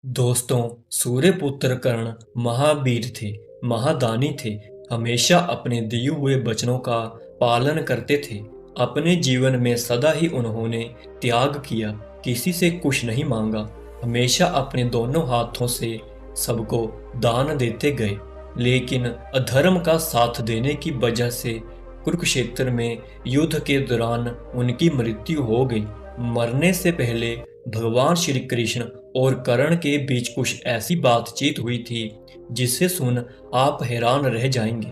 दोस्तों, सूर्यपुत्र कर्ण महावीर थे, महादानी थे। हमेशा अपने दिए हुए वचनों का पालन करते थे। अपने जीवन में सदा ही उन्होंने त्याग किया, किसी से कुछ नहीं मांगा। हमेशा अपने दोनों हाथों से सबको दान देते गए। लेकिन अधर्म का साथ देने की वजह से कुरुक्षेत्र में युद्ध के दौरान उनकी मृत्यु हो गई। मरने से पहले भगवान श्री कृष्ण और कर्ण के बीच कुछ ऐसी बातचीत हुई थी जिसे सुन आप हैरान रह जाएंगे।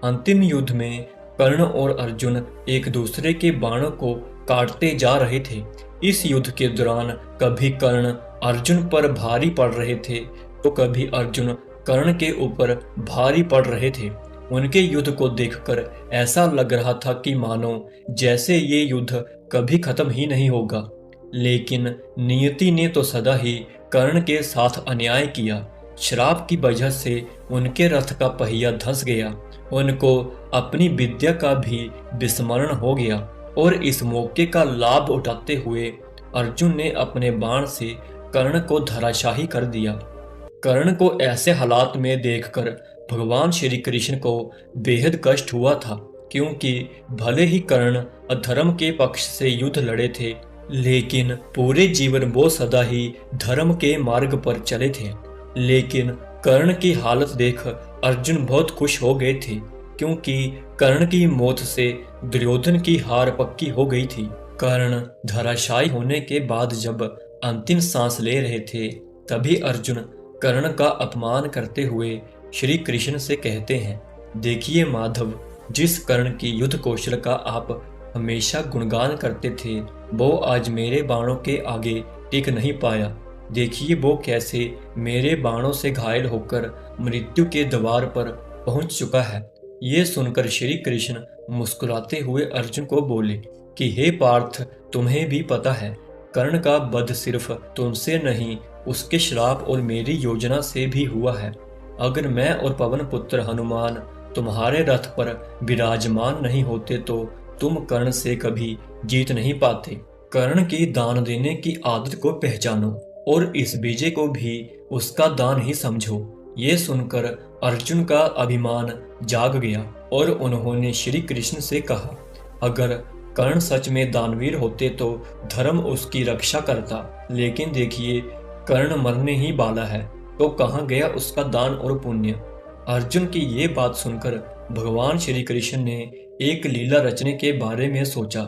अंतिम युद्ध में कर्ण और अर्जुन एक दूसरे के बाणों को काटते जा रहे थे। इस युद्ध के दौरान कभी कर्ण अर्जुन पर भारी पड़ रहे थे तो कभी अर्जुन कर्ण के ऊपर भारी पड़ रहे थे। उनके युद्ध को देखकर ऐसा लग रहा था कि मानो जैसे ये युद्ध कभी खत्म ही नहीं होगा। लेकिन नियति ने तो सदा ही कर्ण के साथ अन्याय किया। श्राप की वजह से उनके रथ का पहिया धंस गया। उनको अपनी विद्या का भी विस्मरण हो गया और इस मौके का लाभ उठाते हुए अर्जुन ने अपने बाण से कर्ण को धराशाही कर दिया। कर्ण को ऐसे हालात में देखकर भगवान श्री कृष्ण को बेहद कष्ट हुआ था, क्योंकि भले ही कर्ण अधर्म के पक्ष से युद्ध लड़े थे, लेकिन पूरे जीवन वो सदा ही धर्म के मार्ग पर चले थे। लेकिन कर्ण की हालत देख अर्जुन बहुत खुश हो गए थे, क्योंकि कर्ण की मौत से दुर्योधन की हार पक्की हो गई थी। कर्ण धराशायी होने के बाद जब अंतिम सांस ले रहे थे, तभी अर्जुन कर्ण का अपमान करते हुए श्री कृष्ण से कहते हैं, देखिए माधव, जिस कर्ण की युद्ध कौशल का आप हमेशा गुणगान करते थे, वो आज मेरे बाणों के आगे टिक नहीं पाया। देखिए वो कैसे मेरे बाणों से घायल होकर मृत्यु के द्वार पर पहुंच चुका है। ये सुनकर श्री कृष्ण मुस्कुराते हुए अर्जुन को बोले कि हे पार्थ, तुम्हें भी पता है कर्ण का वध सिर्फ तुमसे नहीं, उसके श्राप और मेरी योजना से भी हुआ है। अगर मैं और पवन पुत्र हनुमान तुम्हारे रथ पर विराजमान नहीं होते तो तुम कर्ण से कभी जीत नहीं पाते। कर्ण की दान देने की आदत को पहचानो और इस विजय को भी उसका दान ही समझो। ये सुनकर अर्जुन का अभिमान जाग गया और उन्होंने श्री कृष्ण से कहा, अगर कर्ण सच में दानवीर होते तो धर्म उसकी रक्षा करता, लेकिन देखिए कर्ण मरने ही वाला है, तो कहाँ गया उसका दान और पुण्य। अर्जुन की ये बात सुनकर भगवान श्री कृष्ण ने एक लीला रचने के बारे में सोचा।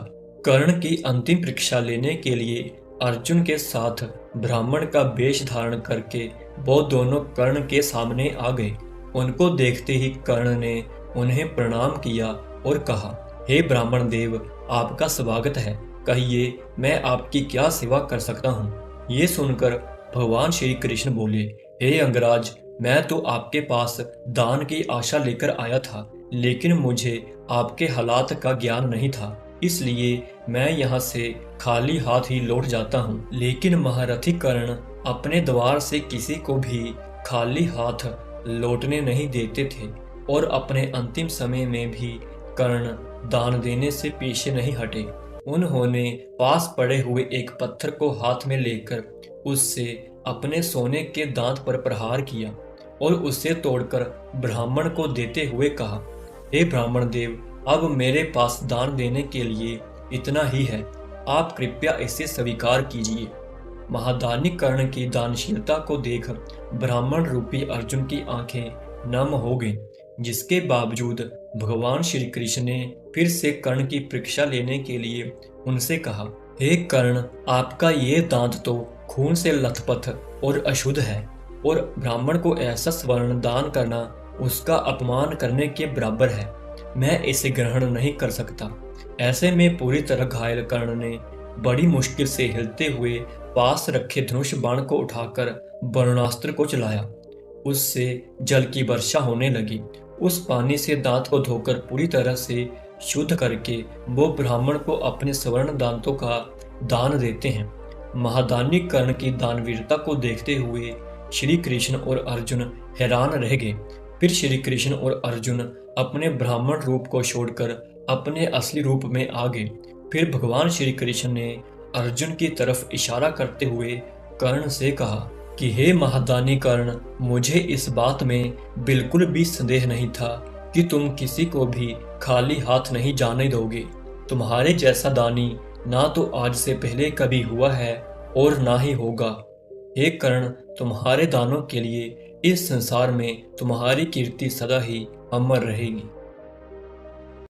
कर्ण की अंतिम परीक्षा लेने के लिए अर्जुन के साथ ब्राह्मण का वेश धारण करके वो दोनों कर्ण के सामने आ गए। उनको देखते ही कर्ण ने उन्हें प्रणाम किया और कहा, हे ब्राह्मण देव, आपका स्वागत है। कहिए मैं आपकी क्या सेवा कर सकता हूँ। ये सुनकर भगवान श्री कृष्ण बोले, हे अंगराज, मैं तो आपके पास दान की आशा लेकर आया था, लेकिन मुझे आपके हालात का ज्ञान नहीं था, इसलिए मैं यहाँ से खाली हाथ ही लौट जाता हूँ। लेकिन महारथी कर्ण अपने द्वार से किसी को भी खाली हाथ लौटने नहीं देते थे और अपने अंतिम समय में भी कर्ण दान देने से पीछे नहीं हटे। उन्होंने पास पड़े हुए एक पत्थर को हाथ में लेकर उससे अपने सोने के दांत पर प्रहार किया और उसे तोड़कर ब्राह्मण को देते हुए कहा, हे ब्राह्मण देव, अब मेरे पास दान देने के लिए इतना ही है, आप कृपया इसे स्वीकार कीजिए। महादानी कर्ण की दानशीलता को देख ब्राह्मण रूपी अर्जुन की आंखें नम हो गईं, जिसके बावजूद भगवान श्री कृष्ण ने फिर से कर्ण की परीक्षा लेने के लिए उनसे कहा, हे कर्ण, आपका ये दांत तो खून से लथपथ और अशुद्ध है और ब्राह्मण को ऐसा स्वर्ण दान करना उसका अपमान करने के बराबर है। मैं इसे ग्रहण नहीं कर सकता। ऐसे में पूरी तरह घायल कर्ण ने बड़ी मुश्किल से हिलते हुए पास रखे धनुष बाण को उठाकर वरुणास्त्र को चलाया। उससे जल की वर्षा होने लगी। उस पानी से दांत को धोकर पूरी तरह से शुद्ध करके वो ब्राह्मण को अपने स्वर्ण दांतों का दान देते हैं। महादानी कर्ण की दानवीरता को देखते हुए श्री कृष्ण और अर्जुन हैरान रह गए। फिर श्री कृष्ण और अर्जुन अपने ब्राह्मण रूप को छोड़कर अपने असली रूप में आ गए। फिर भगवान श्री कृष्ण ने अर्जुन की तरफ इशारा करते हुए कर्ण से कहा, कि हे महादानी कर्ण, मुझे इस बात में बिल्कुल भी संदेह नहीं था कि तुम किसी को भी खाली हाथ नहीं जाने दोगे। तुम्हारे जैसा दानी ना तो आज से पहले कभी हुआ है और ना ही होगा। हे कर्ण, तुम्हारे दानों के लिए इस संसार में तुम्हारी कीर्ति सदा ही अमर रहेगी।